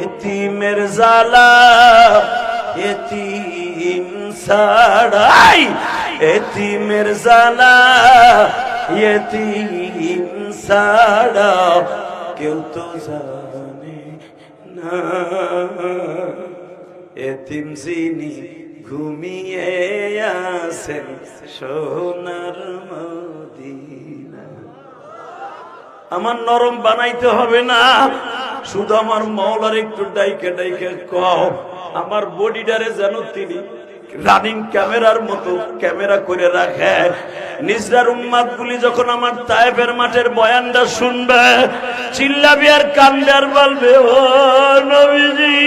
এতিমের জ্বালা এতিম ছাড়াই, এতিমের জ্বালা এতিম ছাড়া কেউ তো জানে না। এতিম যিনি ঘুমিয়ে আছেন সোনার মদিনা। আমার নরম বানাইতে হবে না, শুধু আমার মওলার একটু ডাইকে ডাইকে কও, আমার বডিটারে যেন তিনি রানিং ক্যামেরার মতো ক্যামেরা করে রাখে। নিজরার উম্মাত গুলি যখন আমার তায়েফের মাঠের বয়ানটা শুনবে, চিল্লাবি আর কান্দে আর বলবে, ও নবীজি,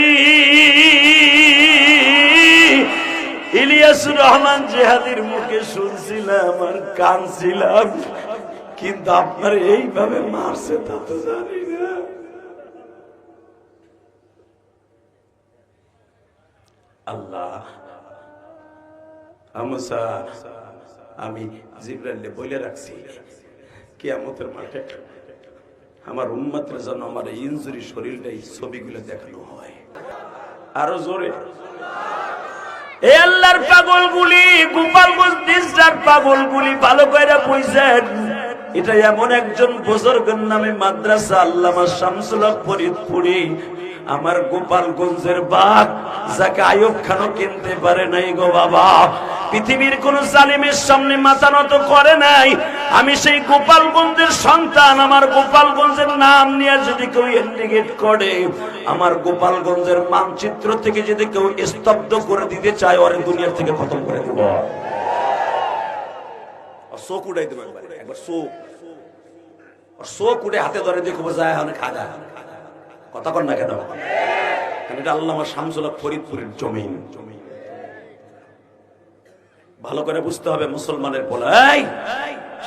ইলিয়াসুর রহমান জিহাদির মুখে শুনছিলাম আর কাঁদছিলাম, কিন্তু আপনার এইভাবে মারছে তা তো জানি না। আল্লাহ আমসা, আমি জিবরাইলে বলে রাখছি কিয়ামতের মাঠে আমার উম্মতের জন্য আমার ইনজুরি শরীরটা এই ছবিগুলো দেখানো হয়। আরো জোরে, এ আল্লাহর পাগলগুলি, গোপালগঞ্জ নিজরার পাগলগুলি ভালো করে বুঝছেন, এটা এমন একজন বুজুর্গের নামে মাদ্রাসা আল্লামা শামসুল হক ফরিদপুরি, আমার গোপালগঞ্জের বাঘ, যাকে আইয়ুব খানও কিনতে পারে নাই গো বাবা, পৃথিবীর কোন জালিমের সামনে মাথা নত করে নাই। আমি সেই গোপালগঞ্জের সন্তান, আমার গোপালগঞ্জের নাম নিয়ে যদি কেউ ইন্ডিকেট করে, আমার গোপালগঞ্জের মানচিত্র থেকে যদি কেউ স্তব্ধ করে দিতে চায়, ওরে দুনিয়ার থেকে খতম করে দেব। চোখ উড়াই দেবো একবার, চোখ উঠে হাতে ধরে দেখবো যায় অনেক খাজা কথা কন না কেন? এটা আল্লামা শামসুল হক ফরিদপুরের জমিন। ভালো করে বুঝতে হবে মুসলমানের বলে,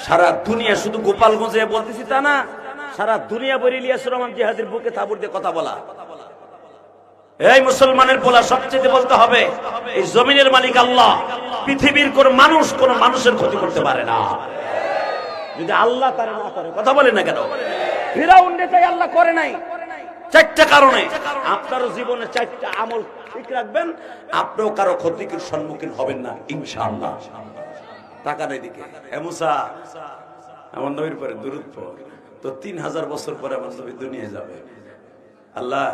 সারা দুনিয়া শুধু গোপালগঞ্জে বলতেছি তা না, সারা দুনিয়া বলে ইলিয়াসুর রহমান জিহাদের বুকে তাবুর দিয়ে কথা বলা। এই মুসলমানের বলা সবচেয়ে বলতে হবে, এই জমিনের মালিক আল্লাহ, পৃথিবীর কোন মানুষ কোন মানুষের ক্ষতি করতে পারে না যদি আল্লাহ তার না করে। কথা বলে না কেন? ফিরাউনকে তাই আল্লাহ করে নাই চারটা কারণে। আপনার জীবনে চারটা আমল ঠিক রাখবেন, আপনিও কারো ক্ষতির সম্মুখীন হবেন না ইনশাআল্লাহ। টাকা নেই দিকে, হে মুসা আমার নবীর পরে দুরূদ পড়, তো 3000 বছর পরে আমার নবী দুনিয়ায় যাবে। আল্লাহ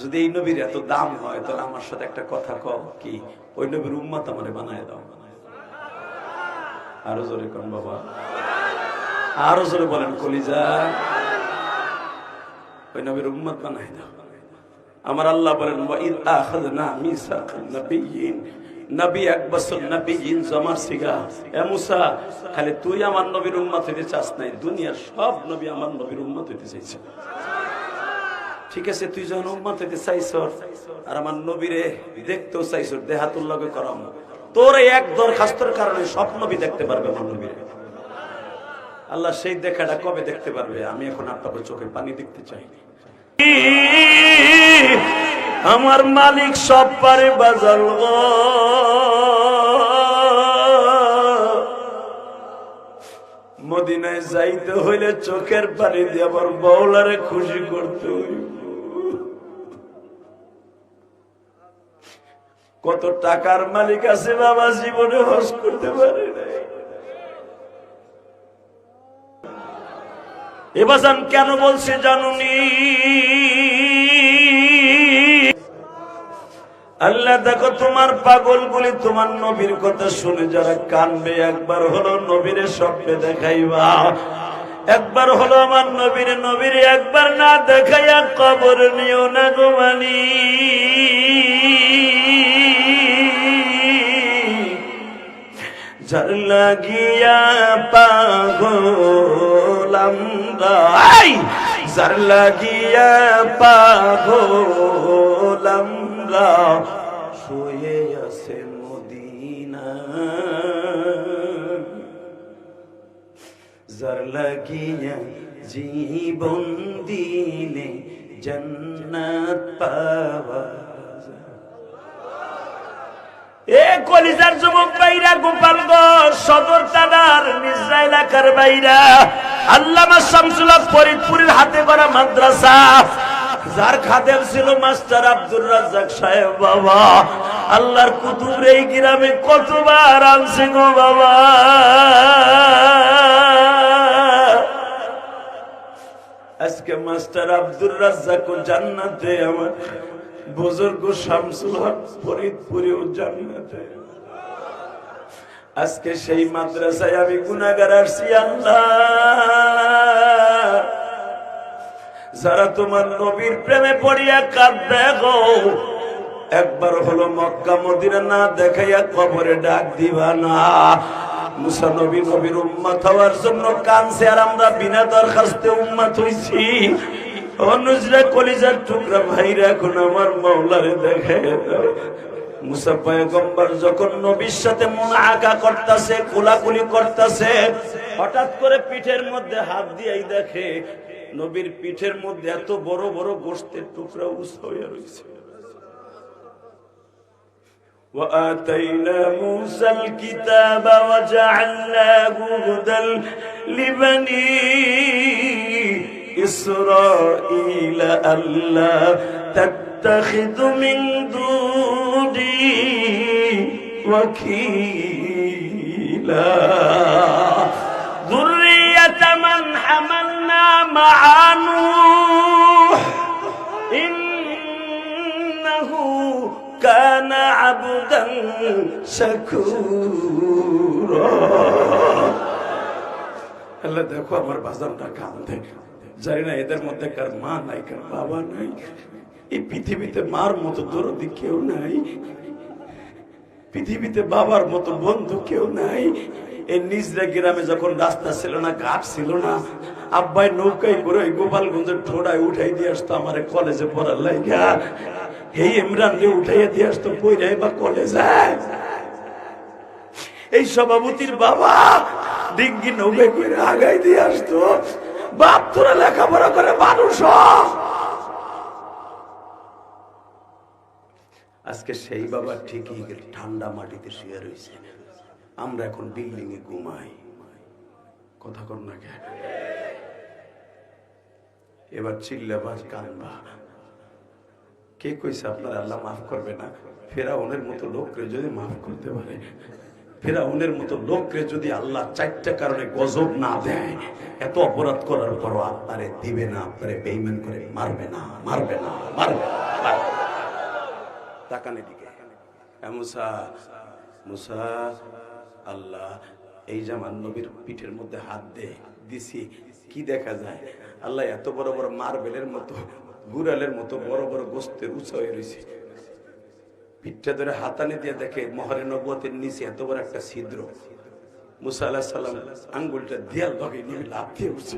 যদি এই নবীর এত দাম হয়, তাহলে আমার সাথে একটা কথা কও, কি ওই নবীর উম্মত আমারে বানায় দাও। আরো জোরে কোন বাবা, আরো জোরে বলেন কলিজা, ওই নবীর উম্মত বানায় দাও। আমার আল্লাহ বলেন, ওয়া ইয আখাযনা মিসাকান নাবিয়্যিন, নবী 1 বছর নবীয়িন জমার সিগা। এ মুসা, খালি তুই আমার নবীর উম্মত হইতে চাস নাই, দুনিয়ার সব নবী আমার নবীর উম্মত হইতে চাইছে। ঠিক আছে, তুই যখন উম্মত হইতে চাইছ আর আমার নবীরে দেখতেও চাইছ, দেহাতুল্লাহকে করাম, তোর এক দরখাস্তর কারণে সব নবী দেখতে পারবে আমার নবীরে। আল্লাহ সেই দেখাটা কবে দেখতে পারবে? আমি এখন আপনাদের চোখে পানি দেখতে চাই। আমার মালিক সব পারে বাজার, মদিনায় যাইতে হইলে চোখের পানি দিয়ে আবার মওলারে খুশি করতে হইব। কত টাকার মালিক আছে বাবা, জীবনে হজ করতে পারে নাই। এবার কেন বলছে জানুনি? আল্লাহ দেখো, তোমার পাগলগুলি তোমার নবীর কথা শুনে যারা কানবে, একবার হলো নবীরে স্বপ্নে দেখাইবা, একবার হলো আমার নবীরে একবার না দেখাইয়া কবর নিও না গো মানি। যার লাগিয়া পাগল আমরা, যার লাগিয়া পাগল আমরা, শুয়ে আছে মদিনা, যার লাগিয়া জীবন দিলে জান্নাত পাওয়া। এ কলিজার যুবক ভাইরা, গোপালগঞ্জ সদর থানার নিজরা এলাকার ভাইরা, আল্লামা শামসুল হক ফরিদপুরের হাতে গড়া মাদ্রাসা, যার খাদেম ছিল মাস্টার আব্দুর রাজ্জাক সাহেব বাবা, আল্লাহর কুতুব এই গ্রামে কতবার আনছে গো বাবা। আজকে মাস্টার আব্দুর রাজ্জাক জান্নাতে, আমার বুজুর্গ শামসুল হক ফরিদপুরেও জান্নাতে। আজকে সেই মাদ্রাসায় আমি গুনাহগার আসছি আল্লাহ। যারা তোমার নবীর প্রেমে পড়িয়া কাঁদবে গো, একবার হলো মক্কা মদিনা না দেখাইয়া কবরে ডাক দিবা না। মুসা নবী নবীর উম্মত হওয়ার জন্য কানছে, আর আমরা বিনা দরখাস্তে উম্মত হইছি। অনুজরা কলিজার টুকরা ভাইরা এখন আমার মাওলারে দেখে। মুসা পয়গম্বর যখন নবীর সাথে মুনাআকা করতেছে, কোলাকুলি করতেছে, হঠাৎ করে পিঠের মধ্যে হাত দিয়েই দেখে নবীর পিঠের মধ্যে এত বড় বড় গোশতের টুকরা উঁচু হয়ে রয়েছে। وآتينا موسى الكتاب وجعلناه هدى لبني إسرائيل ألا تتخذ من دوني وكيلا ذرية من حملنا مع نوح إنه كان عبدا شكورا। আল্লাহ দেখো আমার বাজানটা কাঁদে, জানি না এদের মধ্যে কার মা নাই, কার বাবা নাই। এই পৃথিবীতে মার মতো দরদি কেউ নাই, পৃথিবীতে বাবার মতো বন্ধু কেউ নাই। এই নিজরা গ্রামে যখন রাস্তা ছিল না, ঘাট ছিল না, আব্বাই নৌকায় করে ওই গোপালগঞ্জের ঠোড়ায় উঠাই দিয়ে আসতো আমারে কলেজে পড়ার লাইগা। এই ইমরান রে উঠাইয়া দিয়ে আসতো পইরাই বা কলেজে। এই সভাপতির বাবা ডিঙ্গি নৌকায় করে আগাই দিয়ে আসতো, বাপ তোরা লেখাপড়া করে মানুষ। আজকে সেই বাবা ঠিকই ঠান্ডা মাটিতে শুয়ে রয়েছে, আমরা এখন বিল্ডিং এ ঘুমাই। কথা কর না কেন? এবার চিল্লাবাজ কানবা। কে কইছে আপনার আল্লাহ মাফ করবে না? ফেরাউনের মতো লোকরে যদি মাফ করতে পারে, ফেরাউনের মতো লোকরে যদি আল্লাহ চারটা কারণে গজব না দেয়, এত অপরাধ করার পরও আপনারে দিবে না, আপনারে বেঈমান করে মারবে না, মারবে না, মারবে না। তাকানে দিকে মুসা, মুসা আল্লাহ এই জামান নবীর পিঠের মধ্যে হাত দিছি, কি দেখা যায়? আল্লাহ এত বড় বড় মার্বেলের মতো, গুড়ালের মতো বড় বড় গোস্তের উঁচা হয়ে রয়েছে। পিঠটা ধরে হাতানে দিয়ে দেখে মহরে নবুয়তের নিচে এত বড় একটা ছিদ্র। মুসা আলাইহিস সালাম আঙ্গুলটা দেয়াল ভাগে নিয়ে লাফ দিয়ে উঠছে।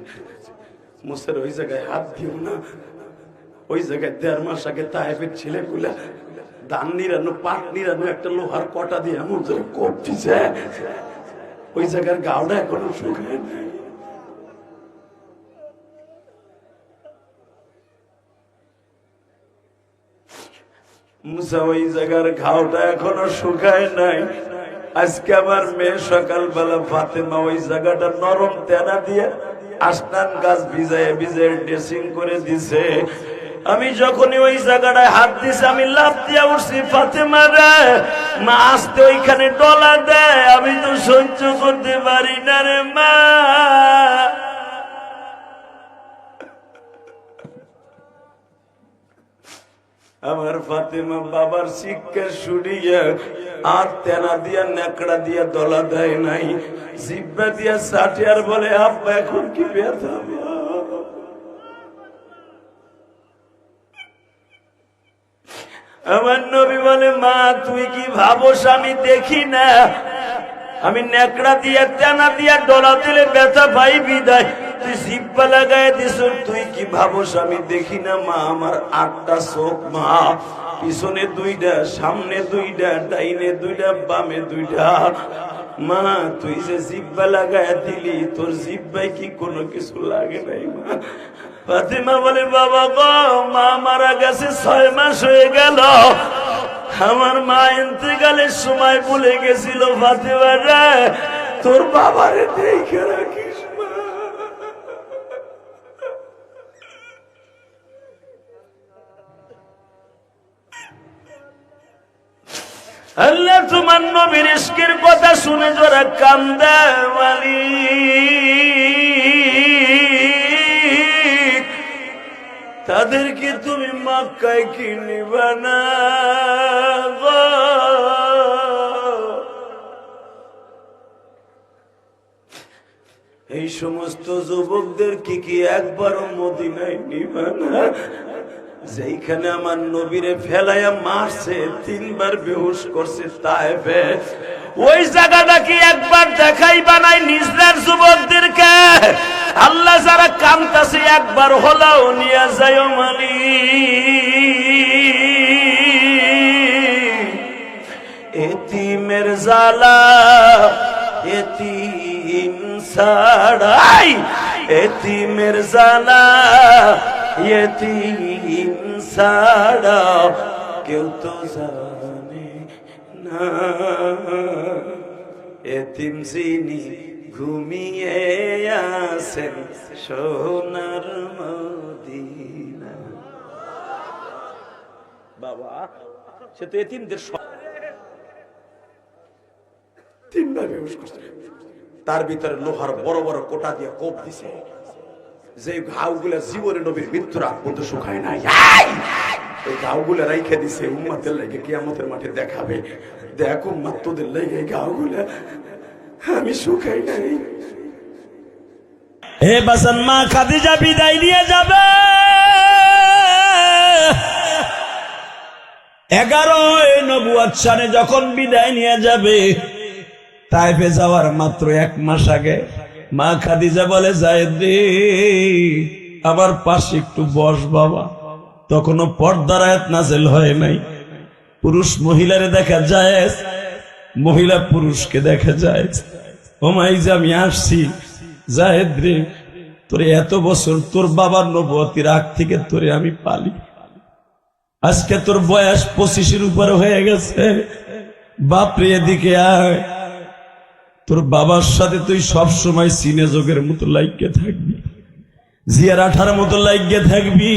মুসার ওই জায়গায় হাত দিও না, ওই জায়গায় 1.5 মাস আগে তায়েফের ছেলেগুলা ধান নিরানো, পাট নিরানো একটা লোহার কটা দিয়ে এমন ধরে কোপ দিছে, ওই জায়গার গাওটা এখনো শুকায় নাই। মুসা ওই জায়গার ঘাওটা এখনো শুকায় নাই। আজকে আমার মেয়ে সকালবেলা ফাতেমা ওই জায়গাটা নরম তেনা দিয়ে আসনান গাছ ভিজায় ভিজায় ড্রেসিং করে দিছে। আমি যখনই ওই জায়গাটায় হাত দিছি, আমি লাফ দিয়া উঠছি, ফাতেমা রে মা আসতে ওইখানে ডলা দেয়, আমি তো সহ্য করতে পারি না রে মা। আমার ফাতেমা বাবার শিক্ষা শুনিয়া আর তেনা দিয়া নেকড়া দিয়া দলা দেয় নাই, জিব্বা দিয়া সাটে আর বলে আব্বা এখন কি ব্যথা? আমার নবী বলে মা তুই কি ভাবস আমি দেখি না? আমি নেকড়া দিয়া তেনা দিয়া ডলা দিলে ব্যথা পাই বিদায়, তুই জিব্বা লাগায় দিস, তুই কি ভাবস আমি দেখি না? মা আমার 8টা চোখ মা, পিছনে 2টা, সামনে 2টা, ডাইনে 2টা, বামে 2টা। মা তুই যে জিব্বা লাগায় দিলি, তোর জিব্বায় কি কোনো কিছু লাগে নাই মা? ফাতেমা বলে বাবা গো মা মারা গেছে 6 মাস হয়ে গেল, আমার মা ইন্তেকালের সময় বলে গেছিল ফাতেমা রে তোর বাবারে দেখে রাখিস মা। আল্লাহ তোমার নবীর ইশকের কথা শুনে যারা কান্দে মালিক, তাদেরকে তুমি মক্কায় কি নিবা না? এই সমস্ত যুবকদের কি একবারও মদিনায় নিবা না? যেখানে আমার নবীরে ফেলাইয়া মারছে, 3 বার বেহুশ করছে তায়েফে, ওই জায়গাটা কি একবার দেখাই বানাই নিজের যুবকদেরকে? আল্লাহ যারা কামতাছে একবার হলাও নিয়ে যায় মালিক। এতিমের জ্বালা এতিম ছাড়াই, এতিমের জ্বালা এতিম ছাড়া কেউ তো জানে না। এতিম যিনি ঘুমিয়ে আছেন সোনার মদিনা। বাবা, সে তো এতিমদের 3 বার বেহুশ করছে, তার ভিতরে লোহার বড় বড় কোটা দিয়ে কোপ দিছে, যে ঘাওগুলা জীবনে নবীর মৃত্যুর আগ পর্যন্ত শুকায় নাই। ওই ঘাওগুলা রাইখে দিছে উম্মতের লাগে কিয়ামতের মাঠে দেখাবে, দেখ উম্মত তোদের লাগে ঘাওগুলা আমি শুকাই নাই। হে বাসান, মা খাদিজা বিদায় নিয়ে যাবে। 11 নবুয়ত সালে যখন বিদায় নিয়ে যাবে, তাইফে যাওয়ার মাত্র 1 মাস আগে মা খাদিজা বলে, যায়েদ রে আমার পাশে একটু বস বাবা। তখনও পর্দার আয়াত নাযিল হয় নাই। পুরুষ মহিলারে দেখা যায়, মহিলা পুরুষকে দেখা যায়। ও মাইজা আমি আসছি, যায়েদ রে তোরে এত বছর তোর বাবার নবুয়তির আগ থেকে তোরে আমি পালি, আজকে তোর বয়স 25-এর উপরে হয়ে গেছে, বাপরে এদিকে আয়। তোর বাবার সাথে তুই সব সময় সিনে যোগের মতো লাগিয়ে থাকবি, জিয়ার আঠার মতো লাগিয়ে থাকবি,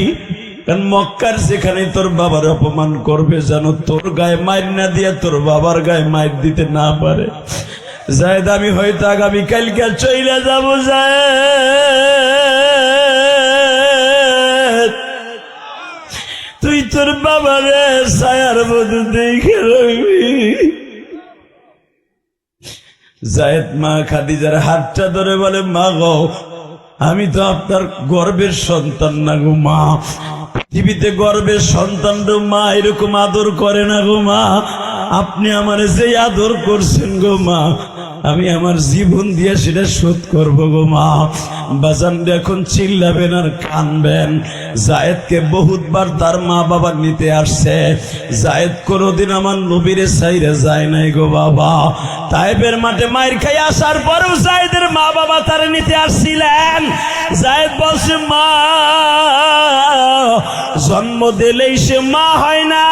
কারণ মক্কার যেখানে তোর বাবার অপমান করবে যেন তোর গায়ে মাইর না দিয়ে তোর বাবার গায়ে মাইর দিতে না পারে। যায়েদ আমি হয়তো আগামী কালকে চলে যাবো, যায়েদ তুই তোর বাবারে ছায়ার মতো দেখে রইবি। যায়েদ মা খাদিজার হাতটা ধরে বলে, মা গো আমি তো আপনার গর্বের সন্তান না গো মা, পৃথিবীতে গর্বের সন্তান তো মা এরকম আদর করে না গো মা, আপনি আমারে যে আদর করছেন গো মা, আমি আমার জীবন দিয়ে সেটা শোধ করবো গো মা। বাজান এখন চিল্লাবেন আর কানবেন। যায়েদকে বহুতবার তার মা বাবা নিতে আসছে, যায়েদ কোনোদিন আমার নবীরে ছাইরে যায় নাই গো বাবা। তায়েফের মাঠে মাইর খাই আসার পরেও যায়েদের মা বাবা তারে নিতে আসছিলেন। যায়েদ বলছে, মা জন্ম দিলেই সে মা হয় না,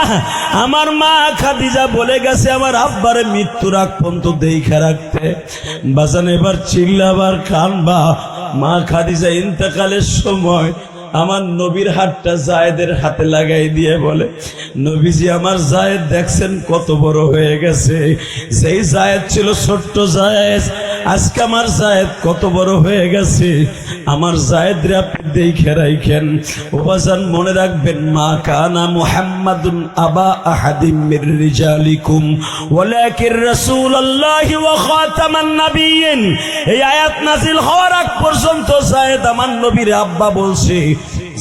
আমার মা খাদিজা বলে গেছে আমার আব্বারে মৃত্যুর আগ পর্যন্ত দেখে রাখতে। বাজান এবার চিল্লাবার কানবা। মা খাদিজা ইন্তেকালের সময় আমার নবীর হাতটা যায়েদের হাতে লাগাই দিয়ে বলে, নবীজি আমার যায়েদ দেখছেন কত বড় হয়ে গেছে, যেই যায়েদ ছিল ছোট্ট যায়েদ, আজকে আমার যায়েদ কত বড় হয়ে গেছে, আমার যায়েদ রে আপনি দেখে রাখেন। ও বাজান মনে রাখবেন, মা কানা মুহাম্মাদুন আবা আহাদিম মির রিজালিকুম ওয়ালাকিন রাসূলুল্লাহি ওয়া খাতামান নাবিয়্যিন। এই আয়াত নাযিল হওয়ার আগ পর্যন্ত যায়েদ আমার নবীর আব্বা বলছে।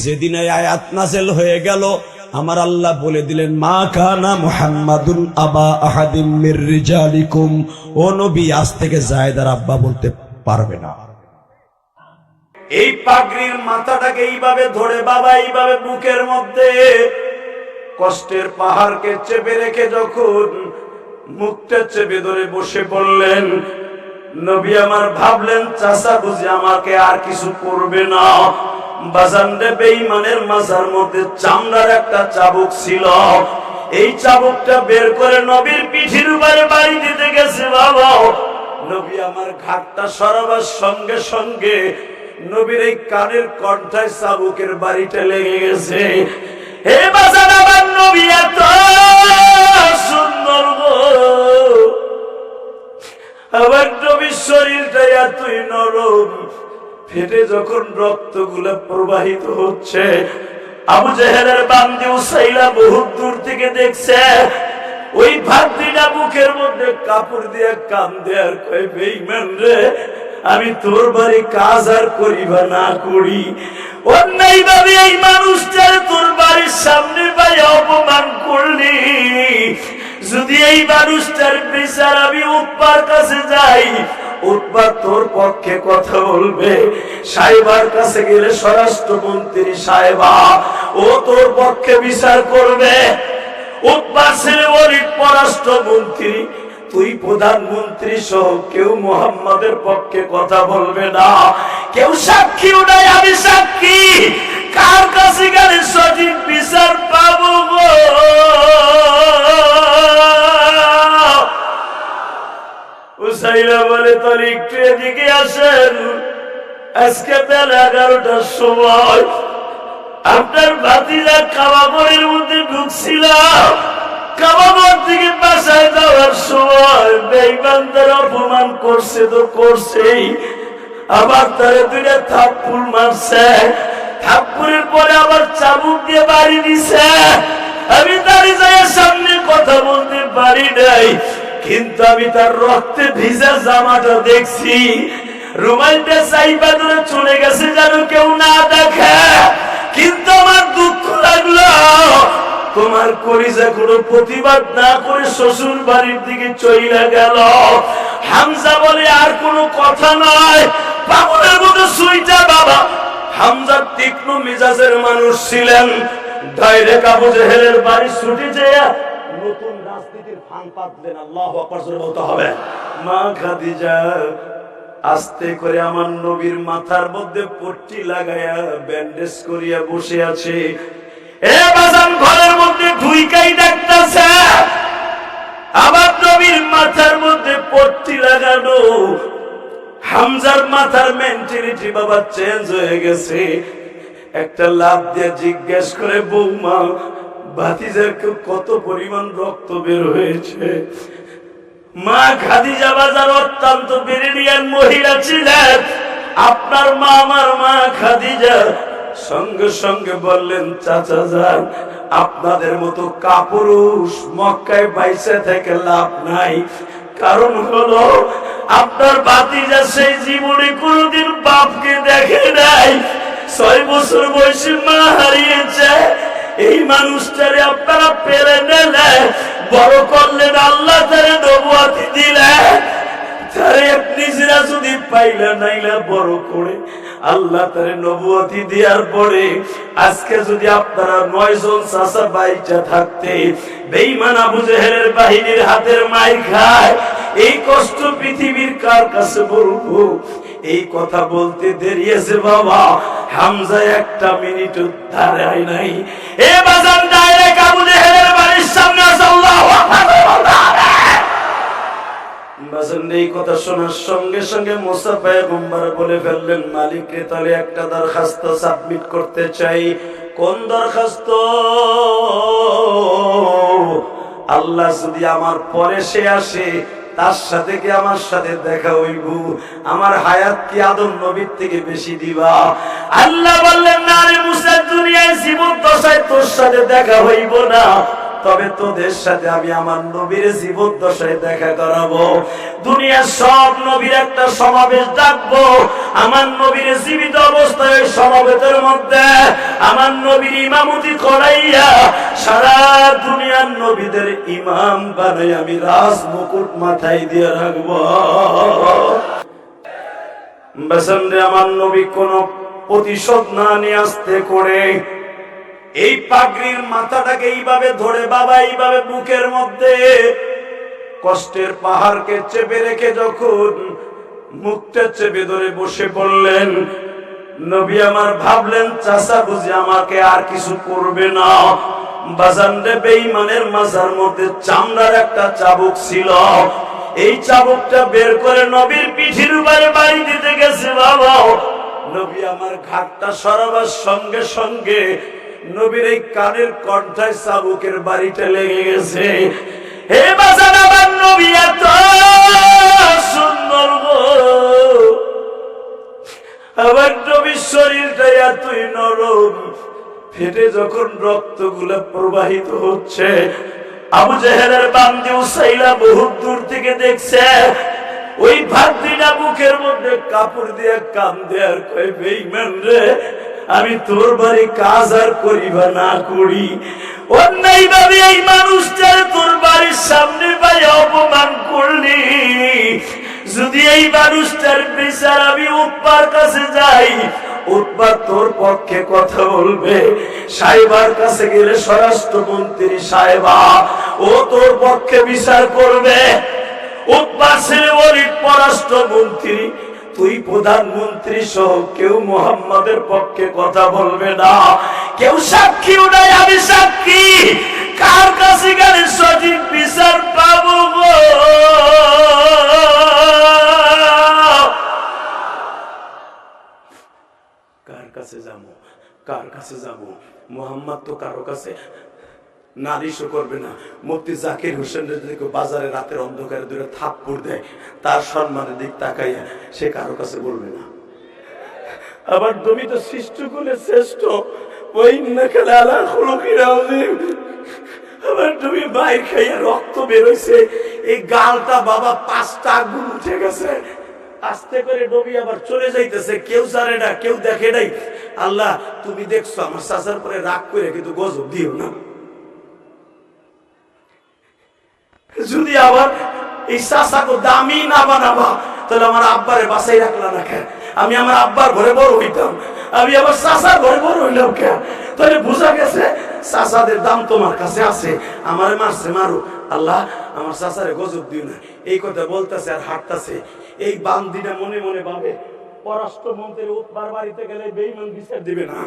যেদিন এই আয়াত নাযিল হয়ে গেল, আমার আল্লাহ বলে দিলেন, মা কানা মুহাম্মাদুন আবা আহাদিম মির রিজালিকুম, ও নবী আজ থেকে যায়েদ আর আব্বা বলতে পারবে না। এই পাগড়ির মাথাটাকে এইভাবে ধরে বাবা এইভাবে বুকের মধ্যে কষ্টের পাহাড়কে চেপে রেখে যখন মুখটা চেপে ধরে বসে পড়লেন, নবী আমার ভাবলেন চাচা বুঝি আমাকে আর কিছু করবে না। বাজানরে বেঈমানের মাথার মধ্যে চামড়ার একটা চাবুক ছিল, এই চাবুকটা বের করে নবীর পিঠির উপরে বাড়ি দিতে গেছে। বাবা নবী আমার ঘাটটা সরাবার সঙ্গে সঙ্গে নবীর এই কানের কণ্ঠায় চাবুকের বাড়িটা লেগে গেছে। হে বাজান আমার নবী এত সুন্দর গো, এতই নরম, ফেটে যখন রক্তগুলো প্রবাহিত হচ্ছে, আবু জেহেলের বান্দি উসাইলা বহুত দূর থেকে দেখছে। ওই ভাতিটা বুকের মধ্যে কাপড় দিয়ে কান্দে আর কয়, বেঈমান রে, আমি তোর বাড়ি কাজ আর করিবা না করি, অন্যায় ভাবে এই মানুষটার তোর বাড়ির সামনে ভাই অপমান করলি, যদি এই মানুষটার বিচার আমি উৎপার কাছে যাই, উৎপার তোর পক্ষে কথা বলবে, সাহেবার কাছে গেলে স্বরাষ্ট্রমন্ত্রী সাহেবা ও তোর পক্ষে বিচার করবে, উৎপার ছেলে ওলিদ পররাষ্ট্রমন্ত্রী, তুই প্রধানমন্ত্রী সহ কেউ মুহাম্মাদের পক্ষে কথা বলবে না, কেউ সাক্ষীও নাই, আমি সাক্ষী, কার কাছে গেলে সঠিক বিচার পাবো গো? উসাইলা বলে, তোর একটু এদিকে আসেন, আজকে বেলা 11টার সময় আপনার ভাতিজা কাবাগরের মধ্যে ঢুকছিলাম, কাবাগর থেকে বাসায় যাওয়ার সময় বেঈমানদের অপমান করছে তো করছেই, আবার তারে দুইটা থাপ্পড় মারছে, থাপ্পড়ের পরে আবার চাবুক দিয়ে বাড়ি দিছে, আমি দাঁড়িয়ে যাই সামনে কথা বলতে পারি নাই, কিন্তু আমি তার রক্তে ভিজা জামাটা দেখছি, রুমালটা চাইবা ধরে চলে গেছে যেন কেউ না দেখে, কিন্তু আমার দুঃখ লাগলো, তোমার কলিজা কোনো প্রতিবাদ না করে শ্বশুর বাড়ির দিকে চইলা গেল। হামজা বলে, আর কোনো কথা নয়, পাগলের মতো সুইটা বাবা। হামজা তীক্ষ্ণ মেজাজের মানুষ ছিলেন, ডাইরেক্ট আবু জেহেলের বাড়ি ছুটে যেয়ে নতুন রাজনীতির ফান পাতলেন। আল্লাহু আকবার জোরে বলতে হবে। মা খাদিজা আস্তে করে আমার নবীর মাথার মধ্যে পট্টি লাগায়া ব্যান্ডেজ করিয়া বসে আছে, এ বাজান ঘরের মধ্যে ঢুইকাই ডাকতেছে, আবার নবীর মাথার মধ্যে পট্টি লাগানো। হামজার মাথার মেন্টালিটি বাবা চেঞ্জ হয়ে গেছে, একটা লাভ দিয়ে জিজ্ঞেস করে, বৌমা ভাতিজার কত পরিমাণ রক্ত বের হয়েছে? মা খাদিজা বাজার অত্যন্ত ব্রিলিয়ান্ট মহিলা ছিলেন, আপনার মা আমার মা খাদিজা সঙ্গে সঙ্গে বললেন, চাচা যান, আপনাদের মতো কাপুরুষ মক্কায় বাইসে থেকে লাভ নাই, কারণ হলো আপনার ভাতিজা সেই জীবনে কোনোদিন বাপকে দেখে নাই, 6 বছর বয়সে মা হারিয়েছে, এই মানুষটারে আপনারা পেরে নিলে, বড় করলেন, আল্লাহ তারে নবুয়তি দিলেন, তারে নিজেরা যদি পাইলা নাইলা বড় করে আল্লাহ তারে নবুয়তি দেওয়ার পরে আজকে যদি আপনারা 9 জন চাচা বাইচা থাকতে বেঈমান আবু জেহেলের বাহিনীর হাতের মাইর খায়, এই কষ্ট পৃথিবীর কার কাছে বলবো? এই কথা বলতে দেরি আছে বাবা, হামজা একটা মিনিট দাঁড়ায় নাই, এ বাজান ডাইরেক্ট আবু জেহেলের বাড়ির সামনে আছে। আল্লাহু আকবার। এই কথা শোনার সঙ্গে সঙ্গে মুসা পয়গম্বর বলে ফেললেন, মালিককে তাহলে একটা দরখাস্ত সাবমিট করতে চাই। কোন দরখাস্ত? আল্লাহ যদি আমার পরে সে আসে, তার সাথে কি আমার সাথে দেখা হইব? আমার হায়াত কি আদম নবীর থেকে বেশি দিবা? আল্লাহ বললেন, না রে মুসা, দুনিয়ায় জীবন দশায় তোর সাথে দেখা হইব না, তবে তোদের সাথে আমি আমার নবীর জীবন দশায় দেখা করাবো। দুনিয়ার সব নবীর একটা সমাবেশ ডাকবো, আমার নবীর জীবিত অবস্থায় ওই সমাবেশের মধ্যে আমার নবীর ইমামতি করাইয়া সারা দুনিয়ার নবীদের ইমাম বানাই আমি রাজ মুকুট মাথায় দিয়ে রাখবো। বেসন্ডে আমার নবী কোন প্রতিশোধ না নিয়ে আসতে করে এই পাগড়ির মাথাটাকে এইভাবে ধরে বাবা এইভাবে বুকের মধ্যে কষ্টের পাহাড়কে চেপে রেখে যখন মুখটা চেপে ধরে বসে পড়লেন, নবী আমার ভাবলেন, চাচা বুঝি আমাকে আর কিছু করবে না। বাজানরে বেঈমানের মাজার মধ্যে চামড়ার একটা চাবুক ছিল, এই চাবুকটা বের করে নবীর পিঠির উপরে বাড়ি দিতে গেছে বাবা। নবী আমার ঘাটটা সরাবার সঙ্গে সঙ্গে নবীর এই কানের কণ্ঠায় চাবুকের বাড়িটা লেগে গেছে। হে বাজান, আমার নবী এত সুন্দর গো, আমার নবীর শরীরটা এতই নরম, ফেটে যখন রক্তগুলো প্রবাহিত হচ্ছে, আবু জেহেলের বান্দি উসাইলা বহুত দূর থেকে দেখছে। ওই ভাতৃটা বুকের মধ্যে কাপড় দিয়ে কাম দেয়ার কয়, বেঈমান রে, আমি তোর বাড়ি কাজ আর করিবা না করি, অন্যায় ভাবে এই মানুষটার তোর বাড়ির সামনে পাই অপমান করলি, যদি এই মানুষটার বিচার আমি উৎপার কাছে যাই, উৎপার তোর পক্ষে কথা বলবে, সাহেবার কাছে গেলে স্বরাষ্ট্রমন্ত্রী সাহেবা ও তোর পক্ষে বিচার করবে, উৎপার ছেলে ওলিদ পররাষ্ট্রমন্ত্রী, তুই প্রধানমন্ত্রী সহ কেউ মুহাম্মাদের পক্ষে কথা বলবে না, কেউ সাক্ষীও নাই, আমি সাক্ষী, কার কাছে গেলে সঠিক বিচার পাবো গো? কার কাছে যাবো, কার কাছে যাবো? মুহাম্মদ তো কারো কাছে নালিশও করবে না। মুফতি জাকির হোসেনের দিকে বাজারে রাতের অন্ধকারে দূরে থাপ্পড় দেয়, তার সম্মানের দিক তাকাইয়া সে কারো কাছে বলবে না। আবার তুমি তো সৃষ্টিকুলের শ্রেষ্ঠ, ওই না খেলে আলা খুলুকির আযীম, আবার তুমি বাইর খাইয়া রক্ত বেরোইছে, এই গালটা বাবা 5টা আগুন উঠে গেছে, আস্তে করে নবী আবার চলে যাইতেছে, কেউ জানে না, কেউ দেখে নাই। আল্লাহ তুমি দেখছো আমার চাচার পরে রাগ করে, কিন্তু গজব দিও না। যদি আবার এই চাচাকে দামি না বানাবা, তাহলে আমার আব্বারে বাসাই রাখলা না কেন? আমি আমার আব্বার ঘরে বড় হইতাম, আমি আবার চাচার ঘরে বড় হইলাম কেন? তাহলে বোঝা গেছে চাচাদের দাম তোমার কাছে আছে, আমারে মারছে মারো, আল্লাহ আমার চাচারে গজব দিও না। এই কথা বলতেছে আর হাঁটতেছে। এই বান্দিটা মনে মনে ভাবে, পররাষ্ট্রমন্ত্রী উৎবার বাড়িতে গেলে বেঈমান বিচার দিবে না,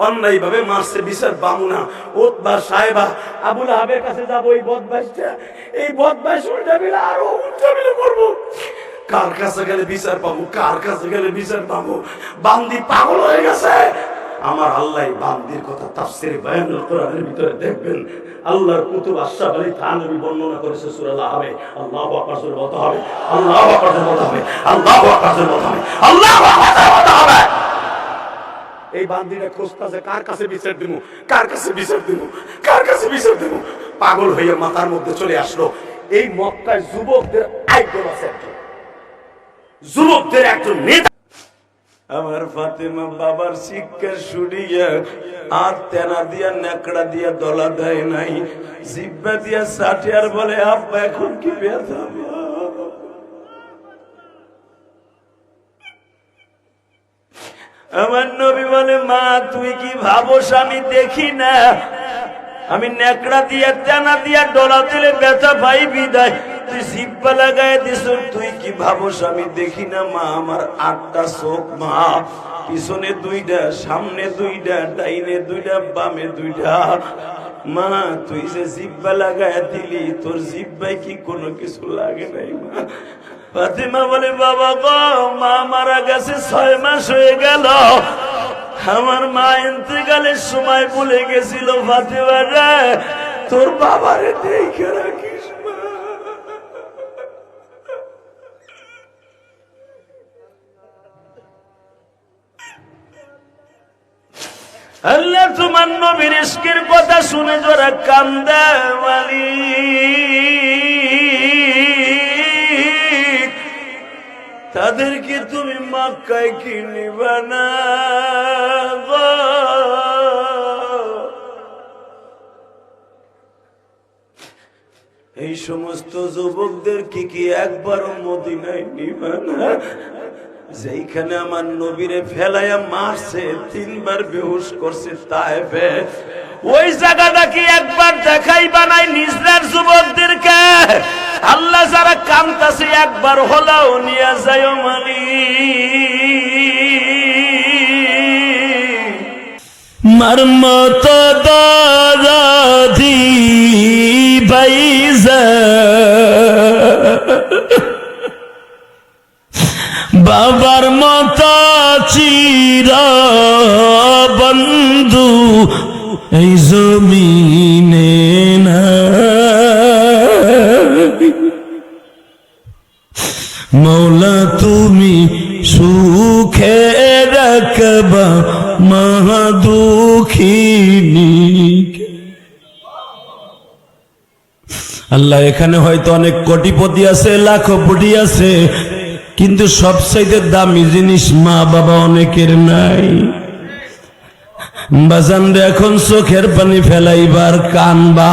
অন্যায় ভাবে মারছে, বিচার পাবো না। উৎবার সাহেবা আবুল আহাবের কাছে যাবো, এই বদমাইশটা, এই বদমাইশ উল্টা মিলে আরো উল্টা মিলে করবো, কার কাছে গেলে বিচার পাবো, কার কাছে গেলে বিচার পাবো? বান্দি পাগল হয়ে গেছে। আমার আল্লাহ বান্দির কথা তাফসীরে বায়ানুল কোরআনের ভিতরে দেখবেন, আল্লাহর কুতুব আশরাফ আলী থানভী বর্ণনা করেছে সূরা আল-আহবে। আল্লাহু আকবার জোরে বলতে হবে, আল্লাহু আকবার জোরে বলতে হবে, আল্লাহু আকবার জোরে বলতে হবে, আল্লাহু আকবার জোরে বলতে হবে। এই বান্দিটা খুঁজতেছে কার কাছে বিচার দেবো, কার কাছে বিচার দেবো, কার কাছে বিচার দেবো। পাগল হয়ে মাথার মধ্যে চলে আসলো, এই মক্কায় যুবকদের আইডল আছে, যুবকদের একজন নেতা। আমার ফাতেমা বাবার শিক্ষা শুনিয়া আর তেনা দিয়া নেকড়া দিয়া দলা দেয় নাই, জিব্বা দিয়া সাটিয়ার বলে, আব্বা এখন কি ব্যথা? আমার নবী বলে, মা তুই কি ভাবস আমি দেখি না? আমি নেকড়া দিয়া তেনা দিয়া ডলা দিলে ব্যথা পাই বিদায়, তুই জিব্বা লাগায় দিস, তুই কি ভাবস আমি দেখি না? মা আমার 8টা চোখ মা, পিছনে 2টা, সামনে 2টা, ডাইনে 2টা, বামে 2টা। মা তুই যে জিব্বা লাগায় দিলি, তোর জিব্বায় কি কোনো কিছু লাগে নাই? মা ফাতেমা বলে, বাবা গো, মা মারা গেছে 6 মাস হয়ে গেল, আমার মা ইন্তেকালের সময় বলে গেছিল, ফাতেমা রে তোর বাবারে দেখে রাখিস। আল্লাহ তোমার নবীর ইশকের কথা শুনে যারা কান্দে, মালিক তাদেরকে তুমি মক্কায় কি নিবা না? এই সমস্ত যুবকদেরকে কি একবারও মদিনায় নিবা না? যেইখানে আমার নবীরে ফেলাইয়া মারছে, 3বার বেহুশ করছে তায়েফে, ওই জায়গাটা কি একবার দেখাই বানাই নিজের যুবকদেরকে? আল্লাহ যারা কান্তাছে একবার হলেও নিয়ে যায় মালিক। মর্মত দাদি বাইজা বাবার মতো চির বন্ধু এই জমিনে না, মৌলা তুমি সুখে মহাদুখিনী। আল্লাহ এখানে হয়তো অনেক কোটিপতি আছে, লাখপতি আছে, কিন্তু সবচাইতে দামি জিনিস মা বাবা অনেকের নাই। বাজান রে, এখন চোখের পানি ফেলাইবার কানবা।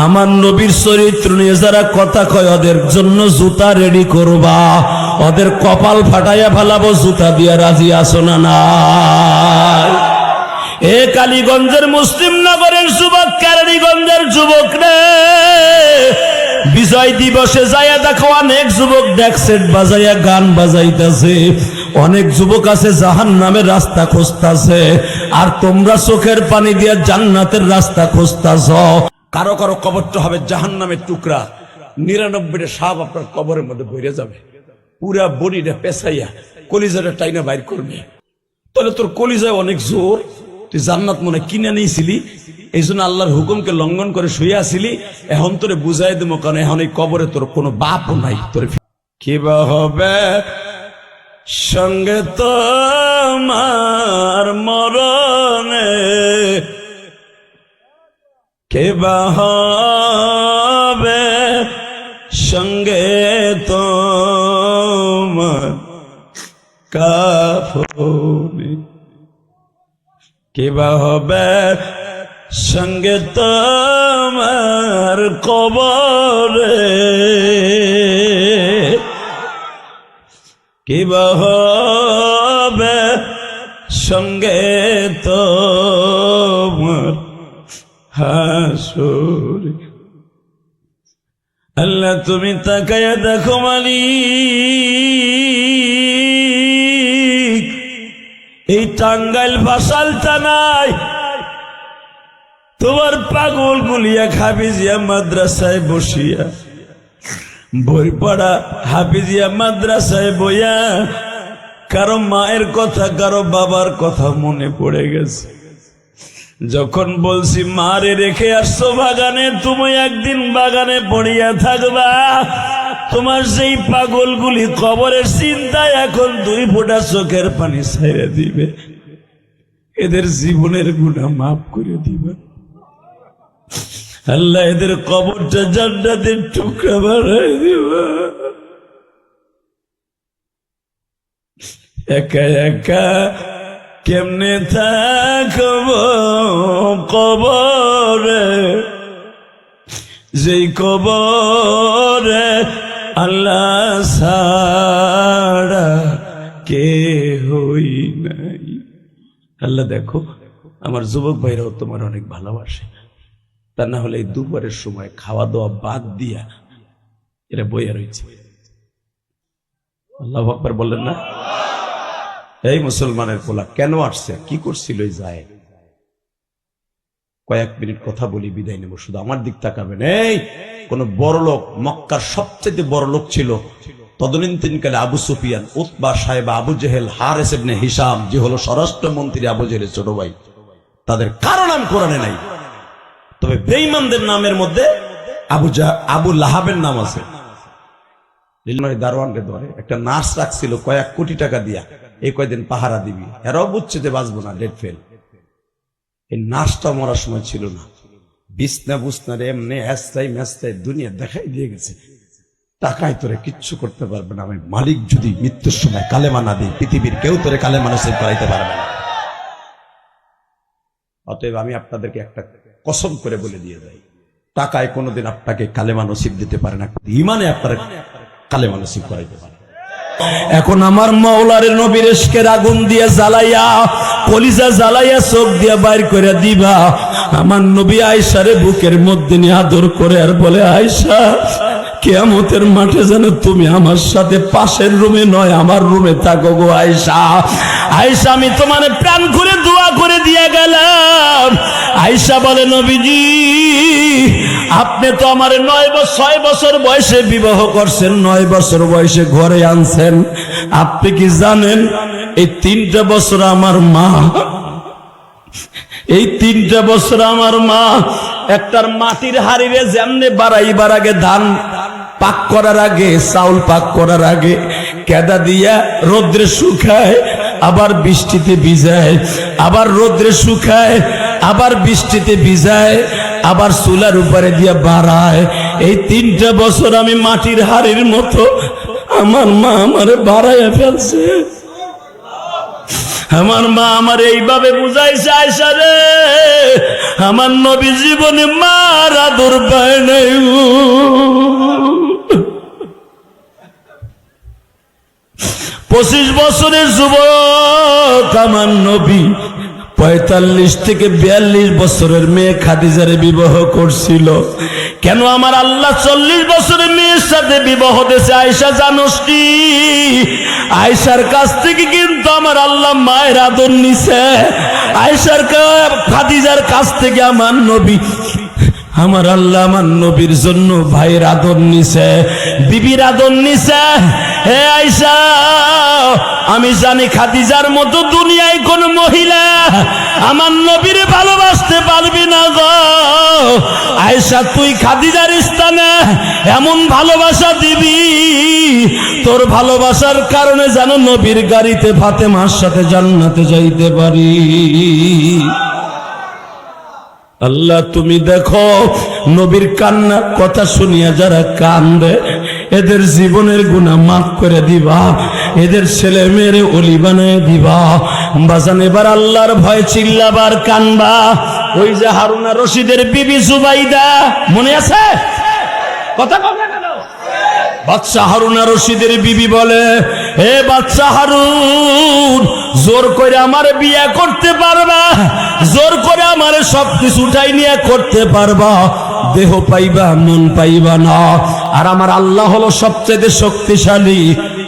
আমার নবীর চরিত্র নিয়ে যারা কথা কয় ওদের জন্য জুতা রেডি করবা, ওদের কপাল ফাটাইয়া ফেলাবো। জুতা দিয়া রাজি আছো না নাই? এ কালীগঞ্জের মুসলিম নগরের যুবক, কেরানীগঞ্জের যুবক রে, বিজয় দিবসে যাইয়া দেখো অনেক যুবক ডেক সেট বাজাইয়া গান বাজাইতেছে। অনেক যুবক আছে জাহান্নামের রাস্তা খুঁজতাছে, আর তোমরা চোখের পানি দিয়া জান্নাতের রাস্তা খুঁজতাছ। কারো কারো কবরটা হবে জাহান্নামের টুকরা, 99টা সাপ আপনার কবরের মধ্যে ভরে যাবে, পুরা বডিটা পেছাইয়া কলিজাটা টাইনা বাইর করবে। তাহলে তোর কলিজায় অনেক জোর, তুই জান্নাত মনে কিনে নিয়েছিলি, এই জন্য আল্লাহর হুকুমকে লঙ্ঘন করে শুয়ে আসিলি। এখন তোরে বুঝাই দেবো, কারণ এখন এই কবরে তোর কোনো বাপও নাই। তোর কিবা হবে সঙ্গে তোমার মরণে, কিবা হবে সঙ্গে তোমার কাফনে, কিবা হবে সঙ্গে তোমার কবরে, কিবা হবে সঙ্গে তোমার হাসরে। আল্লাহ তুমি তাকায়া দেখো মালিক, এই টাঙ্গাইল ভাষাল টানায় তোমার পাগল গুলিয়া হাফিজিয়া মাদ্রাসায় বসিয়া, বইপড়া হাফিজিয়া মাদ্রাসায় বইয়া কারো মায়ের কথা, কারো বাবার কথা মনে পড়ে গেছে। যখন বলছি মারে রেখে আসছো বাগানে, তুমি একদিন বাগানে পড়িয়া থাকবা, তোমার সেই পাগলগুলি কবরের চিন্তায় এখন 2 ফোঁটা চোখের পানি ছেড়ে দিবে। এদের জীবনের গুনাহ মাফ করে দিবা আল্লাহ, এদের কবরটা জান্নাতের টুকরা বানাই দিবা। একা একা কেমনে থাকব কবরে, যেই কবরে আল্লাহ ছাড়া কে হই নাই। আল্লাহ দেখো, আমার যুবক ভাইরাও তোমার অনেক ভালোবাসে, তা না হলে এই দুপুরের সময় খাওয়া দাওয়া বাদ দিয়া এরা বইয়া রয়েছে। আল্লাহু আকবার বললেন না? এই মুসলমানের পোলা কেন আসছে, কি করছিল? যায় কয়েক মিনিট কথা বলি, বিদায় নেব। শুধু আমার দিক তাকাবেন। এই কোন বড় লোক, মক্কার সবচেয়ে বড় লোক ছিল তদনীন্তনকালে আবু সুফিয়ান, উতবা সাহেব, আবু জেহেল, হারেস ইবনে হিশাম, যে হলো স্বরাষ্ট্রমন্ত্রী আবু জেহেলের ছোট ভাই, তাদের কারো নাম কোরআনে নাই। তবে বেঈমানদের নামের মধ্যে আবু লাহাবের নাম আছে। দারোয়ানকে ধরে একটা নার্স রাখছিল কয়েক কোটি টাকা দিয়া, এই কয়দিন পাহারা দিবি, এরাও বুঝছে যে বাঁচবো না, ডেট ফেল। এই নার্সটা মরার সময় ছিল না, বিছনা বুছনা এমনি হ্যাস্তাই ম্যাস্তাই দুনিয়া দেখাই দিয়ে গেছে, টাকায় তোরে কিচ্ছু করতে পারবে না। আমি মালিক যদি মৃত্যুর সময় কালেমা না দিই, পৃথিবীর কেউ তোরে কালেমা নসিব করাইতে পারবে না। অতএব আমি আপনাদেরকে একটা কসম করে বলে দিয়ে যাই, টাকায় কোনোদিন আপনাকে কালেমা নসিব দিতে পারে না, ঈমানে আপনার কালেমা নসিব করাইতে পারে। এখন আমার মাওলারে নবীর ইশকের আগুন দিয়ে জ্বালাইয়া, কলিজা জ্বালাইয়া, চোখ দিয়া বাইর করে দিবা। আমার নবী আয়েশারে বুকের মধ্যে নিয়ে আদর করে আর বলে, আয়েশা, কিয়ামতের মাঠে যেন তুমি আমার সাথে পাশের রুমে নয় আমার রুমে থাকো গো আয়েশা। আয়েশা, আমি তোমার প্রাণ করে দোয়া করে দিয়ে গেলাম। আয়েশা বলে, নবীজি, আপনি তো আমার 6 বছর বয়সে বিবাহ করছেন, 9 বছর বয়সে ঘরে আনছেন। আপনি কি জানেন এই 3টা বছর আমার মা, এই 3টা বছর আমার মা একটার মাটির হাড়িরে যেমনে বাড়াইবার আগে, ধান পাক করার আগে, চাউল পাক করার আগে কেদা দিয়া রোদ্রে শুকায়, আবার বৃষ্টিতে ভিজায়, আবার রোদ্রে শুকায়, আবার বৃষ্টিতে ভিজায়, আবার চুলার উপরে দিয়ে বাড়ায়। এই 3টা বছর আমি মাটির হাড়ির মতো আমার মা আমারে বাড়াইয়া ফেলছে। আমার মা আমার এইভাবে বুঝাইছে, আয়েশা রে আমার নবী জীবনে মার আদর পায় নাই। 25 বছরের যুবক আমার নবী 45 থেকে 42 বছরের মেয়ে খাদিজারে বিবাহ করছিল। কেন আমার আল্লাহ 40 বছরের মেয়ের সাথে বিবাহ দিয়েছে আয়েশা জানোস কি? আয়েশার কাছ থেকে কিন্তু আমার আল্লাহ মায়ের আদর নিছে। আয়েশার খাদিজার কাছ থেকে আমার নবী, আমার আল্লাহ আমার নবীর জন্য ভাইয়ের আদর নিছে, বিবির আদর নিছে। হে আয়েশা, আমি জানি খাদিজার মতো দুনিয়ায় কোন মহিলা আমার নবীরে ভালোবাসতে পারবি না গো। আয়েশা, তুই খাদিজার স্থানে এমন ভালোবাসা দিবি, তোর ভালোবাসার কারণে যেন নবীর গাড়িতে ফাতেমার সাথে জান্নাতে যাইতে পারি। আল্লাহ তুমি দেখো, নবীর কান্নার কথা শুনিয়া যারা কান্দে এদের জীবনের গুনাহ মাফ করে দিবা, এদের ছেলে মেয়েরে ওলি বানায় দিবা। বাজান এবার আল্লাহর ভয় চিল্লাবার কানবা। ওই যে হারুনা রশিদের বিবি জুবাইদা, মনে আছে? কথা কবে গেল? বাদশা হারুনা রশিদের বিবি বলে, হে বাদশা হারুন, জোর করে আমার বিয়ে করতে পারবা, জোর করে আমার সবকিছু উঠাই নিয়ে করতে পারবা, দেহ পাইবা মন পাইবা না। আর আমার আল্লাহ হলো সবচেয়ে শক্তিশালী।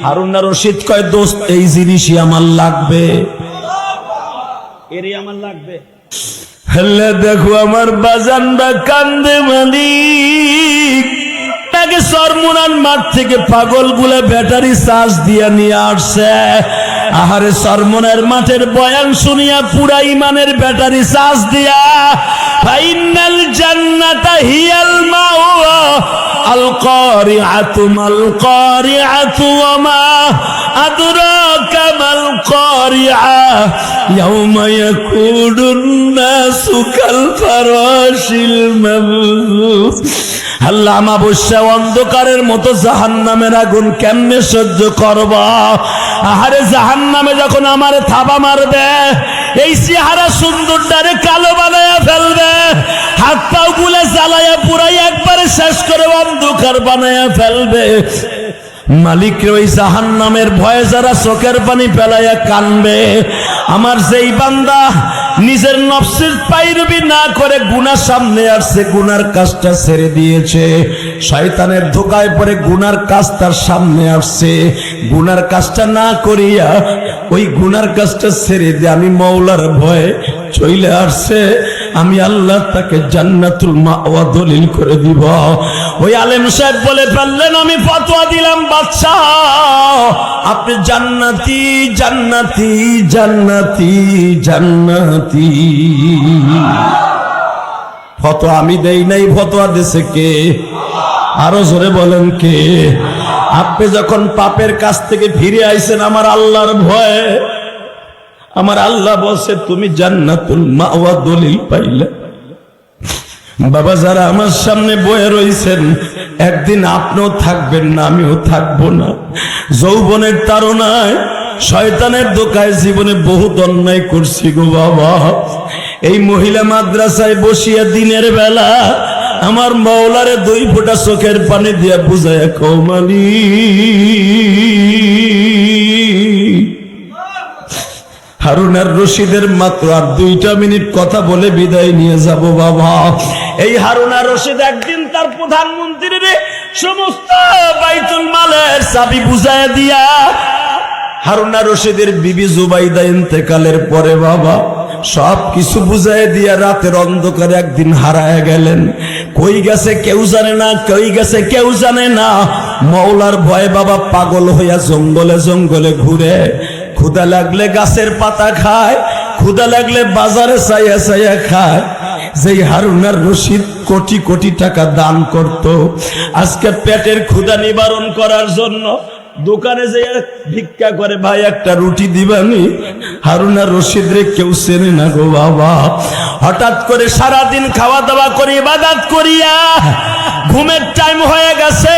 হারুনা রশিদ কয়, দোস্ত এই জিনিসই আমার লাগবে, এরই আমার লাগবে। হেলে দেখো আমার বাজানরা কান্দে মালিক। আগে সরমুনান মাঠ থেকে পাগল গুলা ব্যাটারি চার্জ দিয়া নিয়ে আসছে। আহারে সরমুনার মাঠের বয়ান শুনিয়া পুরা ইমানের ব্যাটারি চার্জ দিয়া, ফাইনাল জান্নাতা হিয়াল মাওয়া আল কারিআতু মাল কারিআতু ওয়া মা আদরাকা মাল কারিআ ইয়াউমা ইয়াকুনুন নাসু কাল ফারাশিল মাবথুস। আল্লাহ আমাবস্যা অন্ধকারের মতো জাহান্নামের আগুন কেমনে সহ্য করবা? আহারে জাহান্নামে যখন আমার থাবা মারবে, এই চেহারা সুন্দরটারে কালো বানায়া ফেলবে, হাত পাও গুলে জ্বালায়া পুরাই একবারে শেষ করে অন্ধকার বানায়া ফেলবে। মালিকের ওই জাহান্নামের ভয়ে যারা চোখের পানি ফেলাইয়া কানবে, আমার যেই বান্দা নিজের নফসের পায়রবি না করে গুনার সামনে আসছে, গুনার কাজটা ছেড়ে দিয়েছে, শয়তানের ধোকায় পড়ে গুনার কাজ তার সামনে আসছে, গুনার কাজটা না করিয়া ওই গুনার কাজটা ছেড়ে দিয়ে আমি মওলার ভয়ে চলে আসছে, আমি আল্লাহ তাকে জান্নাতুল মাওয়া দলিল করে দিব। ওই আলেম সাহেব বলে ফেললেন, আমি ফতোয়া দিলাম বাদশা, আপনি জান্নাতি জান্নাতি জান্নাতি জান্নাতি। ফতোয়া আমি দেই নাই, ফতোয়া দিছে কে? আরো জোরে বলেন কে? আপনি যখন পাপের কাছ থেকে ফিরে আইছেন আমার আল্লাহর ভয়ে, আমার আল্লাহ বলছে তুমি জান্নাতুল মাওয়া দলিল পাইলে। বাবা যারা আমার সামনে বয়ে রয়েছেন, একদিন আপনিও থাকবেন না, আমিও থাকবো না। যৌবনের তাড়নায় শয়তানের ধোকায় জীবনে বহুত অন্যায় করছি গো বাবা। এই মহিলা মাদ্রাসায় বসিয়া দিনের বেলা আমার মওলারে 2 ফোঁটা চোখের পানি দিয়া বুঝায় কৌমালি, হারুনার রশিদের মাত্র আর 2টা মিনিট কথা বলে বিদায় নিয়ে যাব বাবা। এই হারুনার রশিদ একদিন তার প্রধানমন্ত্রীর সমস্ত বাইতুল মালের চাবি বুঝায় দিয়া, হারুনার রশিদের বিবি জুবাইদা ইন্তেকালের পরে বাবা সব কিছু বুঝায় দিয়া রাতের অন্ধকারে একদিন হারায় গেলেন। কই গেছে কেউ জানে না, কই গেছে কেউ জানে না। মওলার ভয়ে বাবা পাগল হইয়া জঙ্গলে জঙ্গলে ঘুরে, ক্ষুধা লাগলে গাছের পাতা খায়, ক্ষুধা লাগলে বাজারে চাইয়া চাইয়া খায়। যেই হারুনার রশিদ কোটি কোটি টাকা দান করত, আজকে পেটের ক্ষুধা নিবারণ করার জন্য দোকানে যে ভিক্ষা করে, ভাই একটা রুটি দিবানি? হারুন আর রশিদ রে কেউ চেনে না গো বাবা। হঠাৎ করে সারাদিন খাওয়া দাওয়া করে ইবাদত করিয়া ঘুমের টাইম হয়ে গেছে।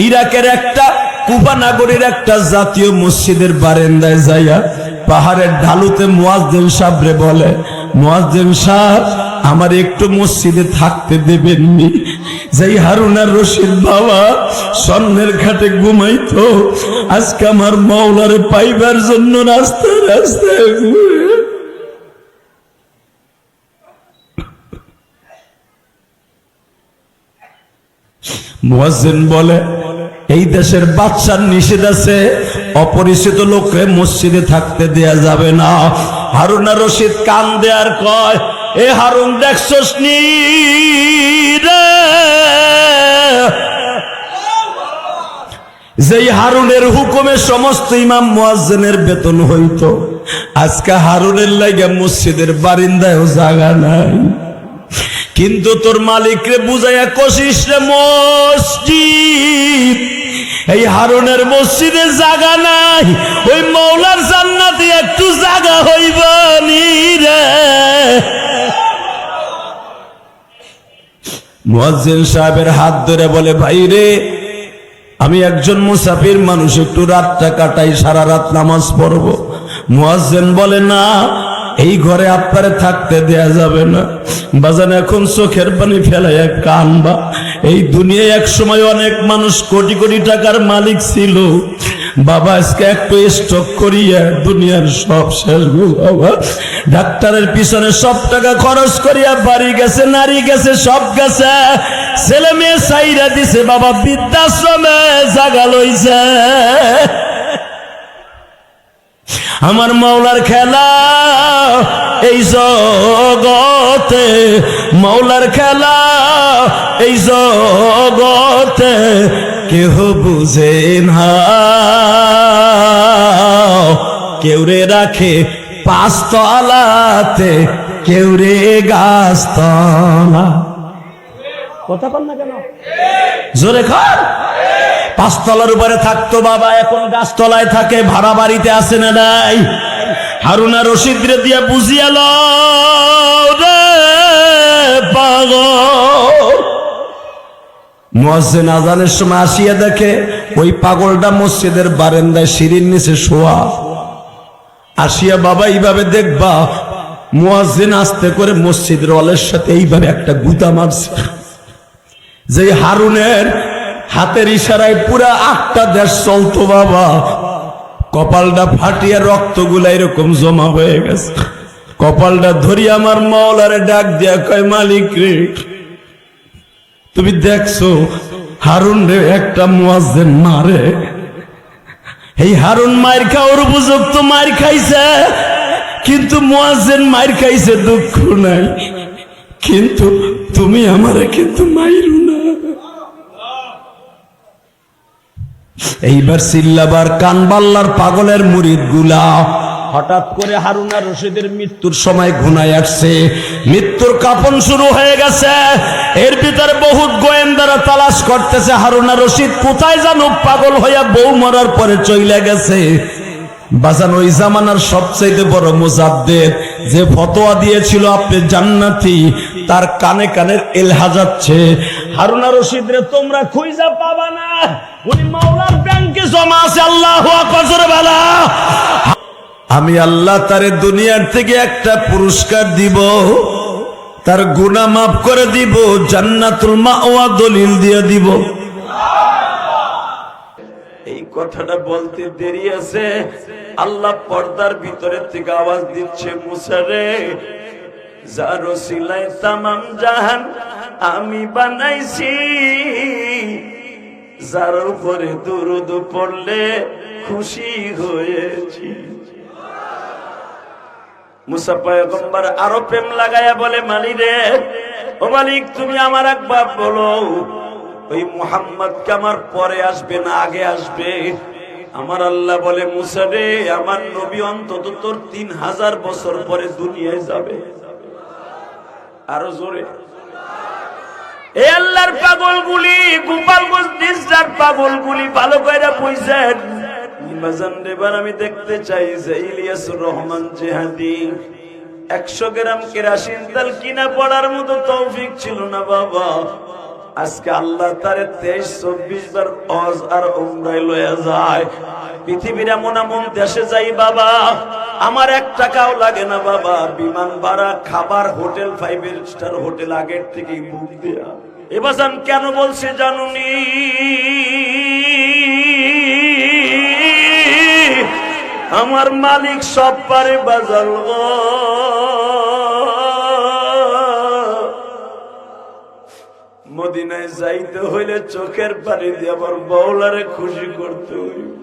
ইরাকের একটা কুফা নগরীর একটা জাতীয় মসজিদের বারান্দায় যাইয়া পাহাড়ের ঢালুতে মুয়াজ্জিন সাহেবরে বলে, মুয়াজ্জিন সাহেব আমার একটু মসজিদে থাকতে দেবেননি? যেই হারুন আর রশিদ বাবা স্বর্ণের ঘাটে ঘুমাইতো, আজকে আমার মাওলারে পাইবার জন্য রাস্তায় রাস্তায় ঘুরে। মুয়াজ্জিন বলে, এই দেশের বাদশার নিষেধ আছে, অপরিচিত লোককে মসজিদে থাকতে দেয়া যাবে না। হারুন আর রশিদ কান দেয়ার কয়, এ হারুন দেখছস নি রে, যেই হারুনের হুকুমে সমস্ত ইমাম মুয়াজ্জিনের বেতন হইতো, আজকে হারুনের লাগা মসজিদের বারিন্দায়ও জায়গা নাই। কিন্তু তোর মালিকরে বুঝাইয়া কষিস রে, মসজিদ এই হারুনের মসজিদে জায়গা নাই, ওই মৌলার জান্নাতে একটু জায়গা হইব নি রে। মুয়াজ্জিন সাহেবের হাত ধরে বলে, ভাই রে আমি একজন মুসাফির মানুষ, একটু রাতটা কাটাই, সারা রাত নামাজ পড়বো। মুয়াজ্জিন বলে, না এই ঘরে আপনারে থাকতে দেয়া যাবে না। বাজান এখন চোখের পানি ফেলাইয়া কানবা, এই দুনিয়ায় এক সময় অনেক মানুষ কোটি কোটি টাকার মালিক ছিল বাবা, আজকে একটু স্ট্রোক করিয়া দুনিয়ার সব শেষ গো বাবা। ডাক্তারের পিছনে সব টাকা খরচ করিয়া বাড়ি গেছে, নারী গেছে, সব গেছে, ছেলে মেয়ে সাইরা দিছে বাবা, বৃদ্ধাশ্রমে জাগা লইছে। আমার মাওলার খেলা এই জগতে, মাওলার খেলা এই জগতে কেহ বুঝে না। কেউ রে রাখে পাঁচতলাতে, কেউ রে গাছতলা। কথা বল না কেন, জোরে খান। পাঁচতলার উপরে থাকতো বাবা, এখন গাছতলায় থাকে, ভাড়া বাড়িতে আসে না নাই। হারুন আর রশিদ রে দিয়া বুঝিয়া লও রে পাগল। মুয়াজ্জিন আযানের সময় আসিয়া দেখে ওই পাগলটা মসজিদের বারান্দায় সিঁড়ির নিচে শোয়া। আসিয়া বাবা এইভাবে দেখবা, মুয়াজ্জিন আস্তে করে মসজিদের ওয়ালের সাথে এইভাবে একটা গুতা মারছে, যে হারুনের হাতের ইশারায় পুরা 8টা দেশ চলতো বাবা। কপালটা ফাটিয়া রক্তগুলা এরকম জমা হয়ে গেছে। কপালটা ধরি আমার মাওলারে ডাক দিয়া কয়, মালিক রে তুমি দেখছো হারুন রে একটা মুয়াজ্জিন মারে। এই হারুন মার খাওয়ার উপযুক্ত মার খাইছে, কিন্তু মুয়াজ্জিন মার খাইছে, দুঃখ নাই, কিন্তু তুমি আমারে কিন্তু মাইরু না। এইবার চিল্লাবার কানবাল্লার পাগলের মুরিদ গুলা। হঠাৎ করে হারুন আর রশিদের মৃত্যুর সময় ঘুনায় আসছে, মৃত্যুর কাপন শুরু হয়ে গেছে। এর ভিতরে বহুত গোয়েন্দারা তালাশ করতেছে হারুন আর রশিদ কোথায় জানো পাগল হইয়া বউ মরার পরে চইলা গেছে। বাজান ওই জামানার সবচেয়ে বড় মুজাদ্দিদ যে ফতোয়া দিয়েছিল আপনি জান্নাতি, তার কানে কানের এলহা যাচ্ছে, হারুন আর রশিদ রে তোমরা খুঁজা পাবা না, উনি মাওলার ব্যাংকে জমা আছে। আল্লাহু আকবার, জোরে বলো। আমি আল্লাহ তারে দুনিয়ার থেকে একটা পুরস্কার দিব, তার গুনাহ মাফ করে দিব, জান্নাতুল মাওয়া দলিল দিয়ে দিব। এই কথাটা বলতে দেরি আছে, আল্লাহ পর্দার ভিতরে থেকে আওয়াজ দিচ্ছে, মুসা রে যার ওসিলায় তামাম জাহান আমি বানাইছি, যার উপরে দুরূদ পড়লে খুশি হয়েছি। মুসা পয়গম্বর আরো প্রেম লাগায়া বলে, মালিক রে, ও মালিক তুমি আমার একবার বলো, ওই মুহাম্মদ কে আমার পরে আসবে না আগে আসবে? আমার আল্লাহ বলে, মুসা রে আমার নবী অন্তত তোর 3000 বছর পরে দুনিয়ায় যাবে। আরো জোরে। এ আল্লাহর পাগলগুলি, গোপালগঞ্জ নির্জার পাগলগুলি ভালো করে বুঝছেন। বাজান এবার আমি দেখতে চাই যে ইলিয়াসুর রহমান জিহাদি 100 গ্রাম কেরাসিন তেল কিনা পড়ার মতো তৌফিক ছিল না বাবা। আজকে আল্লাহ তারে 23-24 বার হজ আর উমরায় লয়ে যায়। পৃথিবীর এমন এমন দেশে যাই বাবা, আমার 1 টাকাও লাগে না বাবা। বিমান ভাড়া, খাবার, হোটেল 5 স্টার হোটেল আগের থেকেই বুক দেয়া। এবাজান কেন বলছে জানুনি? আমার মালিক সব পারে বাজাল গো। মদিনায় যাইতে হইলে চোখের পানি দিয়ে আবার বাউলারে খুশি করতে হইব।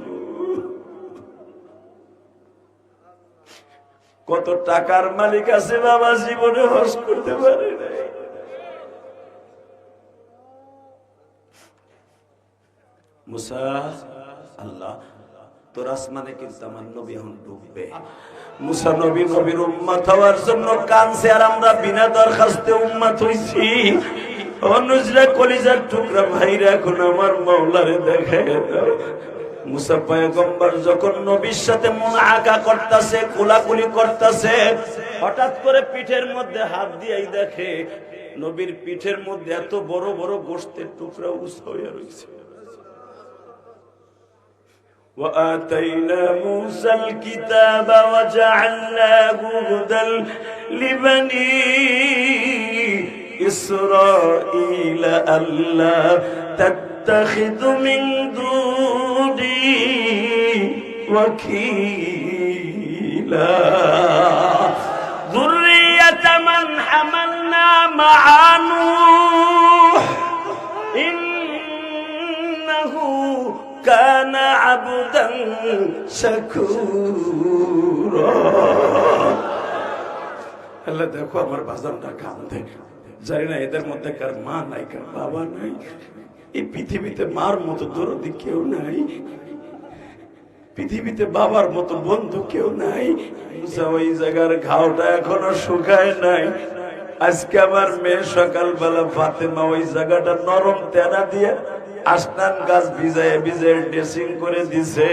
কত টাকার মালিক আছে বাবা, জীবনে হজ করতে পারে নাই। মুসা, আল্লাহ তোর আসমানে কিন্তু আমার নবী এখন ডুববে। মুসা নবী নবীর উম্মত হওয়ার জন্য কাঁদছে, আর আমরা বিনা দরখাস্তে উম্মত হইছি। অনুজরা কলিজার টুকরা ভাইরা, এখন আমার মাওলারে দেখায় দাও। মুসা পয়গম্বর যখন নবীর সাথে মুনাআকা করতেছে, কোলাকুলি করতেছে, হঠাৎ করে পিঠের মধ্যে হাত দিয়েই দেখে নবীর পিঠের মধ্যে এত বড় বড় গোশতের টুকরা উঁচা হয়ে রয়েছে। وآتينا موسى الكتاب وجعلناه هدى لبني إسرائيل ألا تتخذ من دوني وكيلا ذرية من حملنا مع نوح إنه كان عبدا شكورا। আল্লাহ দেখো আমার বাজানটা কাঁদে, জানি না এদের মধ্যে কার মা নাই, কার বাবা নাই। এই পৃথিবীতে মার মতো দরদি কেউ নাই, পৃথিবীতে বাবার মতো বন্ধু কেউ নাই। ওই জায়গার ঘাওটা এখনো শুকায় নাই। আজকে আমার মেয়ে সকালবেলা ফাতেমা ওই জায়গাটা নরম তেনা দিয়ে আসনান গাছ ভিজায় ভিজায় ড্রেসিং করে দিছে।